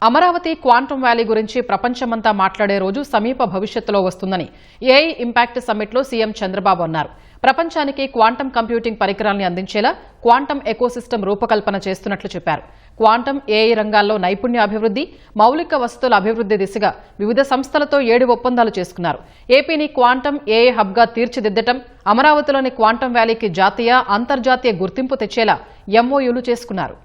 Amaravati quantum valley గురించి ప్రపంచమంతా మాట్లాడే రోజు సమీప భవిష్యత్తులో వస్తుందని ఏఐ ఇంపాక్ట్ సమ్మిట్లో సీఎం చంద్రబాబు అన్నారు. ప్రపంచానికి క్వాంటమ్ కంప్యూటింగ్ పరికరాల్ని అందించేలా క్వాంటమ్ ఎకోసిస్టమ్ రూపకల్పన చేస్తున్నట్లు చెప్పారు. క్వాంటమ్ ఏఐ రంగాల్లో నైపుణ్య అభివృద్ధి, మౌలిక వసతుల అభివృద్ధి దిశగా వివిధ సంస్థలతో 7 ఒప్పందాలు చేసుకున్నారు. ఏపీని క్వాంటమ్ ఏఐ హబ్గా తీర్చిదిద్దటం, అమరావతిలోని క్వాంటమ్ వ్యాలీకి జాతీయ, అంతర్జాతీయ గుర్తింపు తెచ్చేలా ఎంఓయూలు చేసుకున్నారు.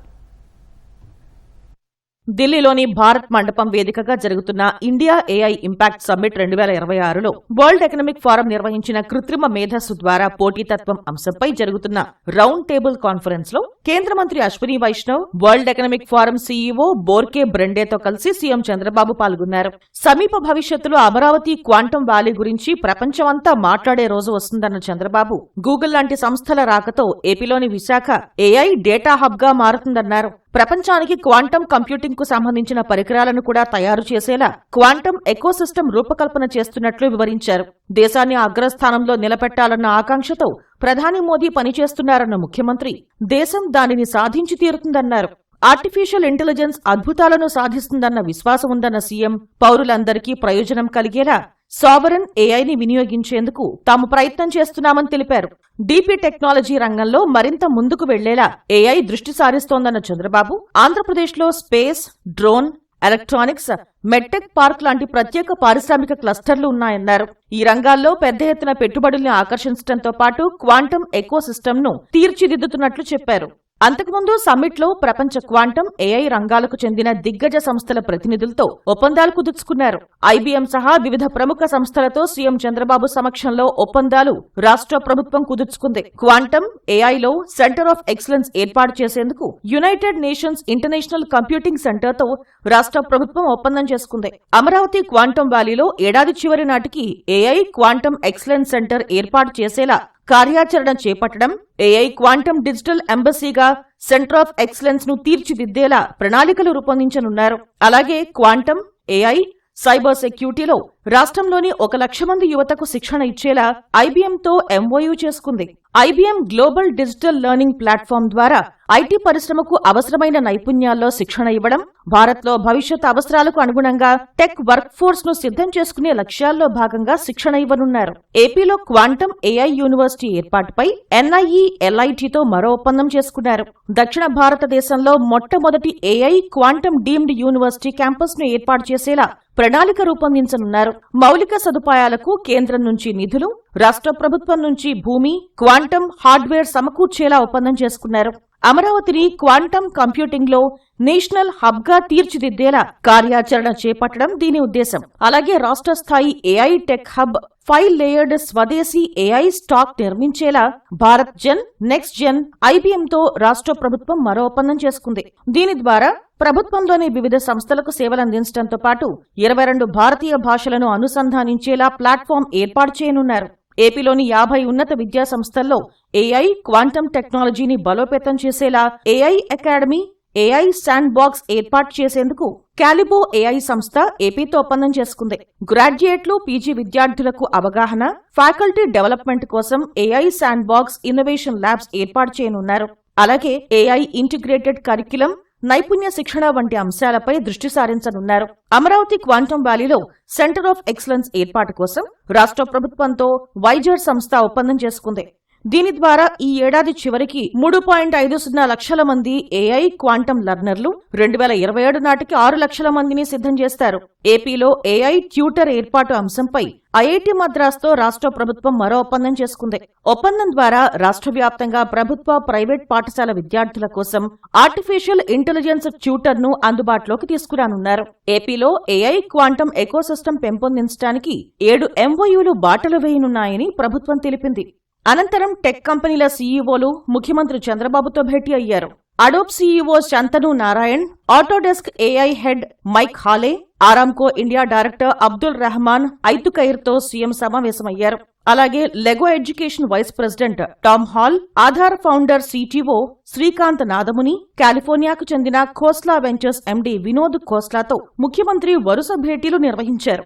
ఢిల్లీలోని భారత్ మండపం వేదికగా జరుగుతున్న ఇండియా ఏఐ ఇంపాక్ట్ సమ్మిట్ 2026లో వరల్డ్ ఎకనామిక్ ఫోరం నిర్వహించిన కృత్రిమ మేధస్సు ద్వారా పోటీతత్వం అంశంపై జరుగుతున్న రౌండ్ టేబుల్ కాన్ఫరెన్స్ లో కేంద్ర మంత్రి Ashwini Vaishnaw, world economic forum CEO Borge బ్రెండేతో కలిసి సీఎం చంద్రబాబు పాల్గొన్నారు. సమీప భవిష్యత్తులో అమరావతి క్వాంటమ్ వ్యాలీ గురించి ప్రపంచమంతా మాట్లాడే రోజు వస్తుందన్న చంద్రబాబు, గూగుల్ లాంటి సంస్థల రాకతో ఏపీలోని విశాఖ ఏఐ డేటా హబ్ గా మారుతుందన్నారు. ప్రపంచానికి క్వాంటమ్ కంప్యూటింగ్ కు సంబంధించిన పరికరాలను కూడా తయారు చేసేలా క్వాంటమ్ ఎకోసిస్టమ్ రూపకల్పన చేస్తున్నట్లు వివరించారు. దేశాన్ని అగ్రస్థానంలో నిలబెట్టాలన్న ఆకాంక్షతో ప్రధాని మోదీ పనిచేస్తున్నారన్న ముఖ్యమంత్రి, దేశం దానిని సాధించి తీరుతుందన్నారు. ఆర్టిఫిషియల్ ఇంటెలిజెన్స్ అద్భుతాలను సాధిస్తుందన్న విశ్వాసం ఉందన్న సీఎం, పౌరులందరికీ ప్రయోజనం కలిగేలా సావరన్ ఏఐని వినియోగించేందుకు తాము ప్రయత్నం చేస్తున్నామని తెలిపారు. డీపీ టెక్నాలజీ రంగంలో మరింత ముందుకు వెళ్లేలా ఏఐ దృష్టి సారిస్తోందన్న చంద్రబాబు, ఆంధ్రప్రదేశ్లో space, drone, electronics, medtech park లాంటి ప్రత్యేక పారిశ్రామిక క్లస్టర్లు ఉన్నాయన్నారు. ఈ రంగాల్లో పెద్ద ఎత్తున పెట్టుబడుల్ని ఆకర్షించడంతో పాటు క్వాంటమ్ ఎకోసిస్టమ్ను తీర్చిదిద్దుతున్నట్లు చెప్పారు. అంతకుముందు సమ్మిట్లో ప్రపంచ క్వాంటమ్ ఏఐ రంగాలకు చెందిన దిగ్గజ సంస్థల ప్రతినిధులతో ఒప్పందాలు కుదుర్చుకున్నారు. ఐబీఎం సహా వివిధ ప్రముఖ సంస్థలతో సీఎం చంద్రబాబు సమక్షంలో ఒప్పందాలు రాష్ట్ర ప్రభుత్వం కుదుర్చుకుంది. క్వాంటమ్ ఏఐలో సెంటర్ ఆఫ్ ఎక్సలెన్స్ ఏర్పాటు చేసేందుకు యునైటెడ్ నేషన్స్ ఇంటర్నేషనల్ కంప్యూటింగ్ సెంటర్తో రాష్ట్ర ప్రభుత్వం ఒప్పందం చేసుకుంది. అమరావతి క్వాంటమ్ వ్యాలీలో ఏడాది చివరి నాటికి ఏఐ క్వాంటమ్ ఎక్సలెన్స్ సెంటర్ ఏర్పాటు చేసేలా కార్యాచరణ చేపట్టడం, ఏఐ క్వాంటమ్ డిజిటల్ ఎంబసీగా సెంటర్ ఆఫ్ ఎక్సలెన్స్ ను తీర్చిదిద్దేలా ప్రణాళికలు రూపొందించనున్నారు. అలాగే క్వాంటమ్, ఏఐ, సైబర్ సెక్యూరిటీలో రాష్ట్రంలోని 1,00,000 మంది యువతకు శిక్షణ ఇచ్చేలా ఐబీఎంతో ఎంఓయూ చేసుకుంది. IBM global digital learning platform ద్వారా ఐటీ పరిశ్రమకు అవసరమైన నైపుణ్యాల్లో శిక్షణ ఇవ్వడం, భారత్లో భవిష్యత్ అవసరాలకు అనుగుణంగా టెక్ వర్క్ ఫోర్స్ ను సిద్ధం చేసుకునే లక్ష్యాల్లో భాగంగా శిక్షణ ఇవ్వనున్నారు. ఏపీలో క్వాంటమ్ ఏఐ యూనివర్సిటీ ఏర్పాటుపై ఎన్ఐఈ, ఎల్ఐటీతో మరో ఒప్పందం చేసుకున్నారు. దక్షిణ భారతదేశంలో మొట్టమొదటి AI quantum deemed university campus ను ఏర్పాటు చేసేలా ప్రణాళిక రూపొందించనున్నారు. మౌలిక సదుపాయాలకు కేంద్రం నుంచి నిధులు, రాష్ట్ర ప్రభుత్వం నుంచి భూమి, క్వాంటమ్ హార్డ్వేర్ సమకూర్చేలా ఒప్పందం చేసుకున్నారు. అమరావతిని క్వాంటమ్ కంప్యూటింగ్ లో నేషనల్ హబ్ గా తీర్చిదిద్దేలా కార్యాచరణ చేపట్టడం దీని ఉద్దేశం. అలాగే రాష్ట్ర స్థాయి ఏఐ టెక్ హబ్, 5 లేయర్డ్ స్వదేశీ ఏఐ స్టాక్ నిర్మించేలా భారత్ జెన్, నెక్స్ట్ జెన్, ఐబీఎంతో రాష్ట్ర ప్రభుత్వం మరో ఒప్పందం చేసుకుంది. దీని ద్వారా ప్రభుత్వంలోని వివిధ సంస్థలకు సేవలందించడంతో పాటు 22 భారతీయ భాషలను అనుసంధానించేలా ప్లాట్ఫామ్ ఏర్పాటు చేయనున్నారు. ఏపీలోని 50 ఉన్నత విద్యా సంస్థల్లో ఏఐ క్వాంటమ్ టెక్నాలజీని బలోపేతం చేసేలా AI academy, AI sand box ఏర్పాటు చేసేందుకు క్యాలిబో ఏఐ సంస్థ ఏపీతో ఒప్పందం చేసుకుంది. గ్రాడ్యుయేట్లు, పీజీ విద్యార్థులకు అవగాహన, ఫ్యాకల్టీ డెవలప్మెంట్ కోసం AI sand box, innovation labs ఏర్పాటు చేయనున్నారు. అలాగే ఏఐ ఇంటిగ్రేటెడ్ కరిక్యులం, నైపుణ్య శిక్షణ వంటి అంశాలపై దృష్టి సారించనున్నారు. అమరావతి క్వాంటమ్ వ్యాలీలో సెంటర్ ఆఫ్ ఎక్సలెన్స్ ఏర్పాటు కోసం రాష్ట్ర ప్రభుత్వంతో వైజర్ సంస్థ ఒప్పందం చేసుకుంది. దీని ద్వారా ఈ ఏడాది చివరికి 3.50 లక్షల మంది ఏఐ క్వాంటమ్ లర్నర్లు, 2027 నాటికి 6 లక్షల మందిని సిద్ధం చేస్తారు. ఏపీలో ఏఐ ట్యూటర్ ఏర్పాటు అంశంపై ఐఐటి మద్రాస్తో రాష్ట్ర ప్రభుత్వం మరో ఒప్పందం చేసుకుంది. ఒప్పందం ద్వారా రాష్ట్ర వ్యాప్తంగా ప్రభుత్వ, ప్రైవేట్ పాఠశాల విద్యార్థుల కోసం ఆర్టిఫిషియల్ ఇంటెలిజెన్స్ ట్యూటర్ ను అందుబాటులోకి తీసుకురానున్నారు. ఏపీలో ఏఐ క్వాంటమ్ ఎకోసిస్టమ్ పెంపొందించడానికి 7 ఎంఓయూలు బాటలు వేయనున్నాయని ప్రభుత్వం తెలిపింది. అనంతరం టెక్ కంపెనీల సీఈఓలు ముఖ్యమంత్రి చంద్రబాబుతో భేటీ అయ్యారు. Adobe CEO Shantanu Narayen, Autodesk AI head Mike Haley, Aramco India director Abdul Rahman ఐతుకైర్తో సీఎం సమావేశమయ్యారు. అలాగే Lego education vice president Tom Hall, Aadhaar founder CTO Srikanth Nadamuni, కాలిఫోర్నియాకు చెందిన ఖోస్లా వెంచర్స్ ఎండీ వినోద్ ఖోస్లాతో ముఖ్యమంత్రి వరుస భేటీలు నిర్వహించారు.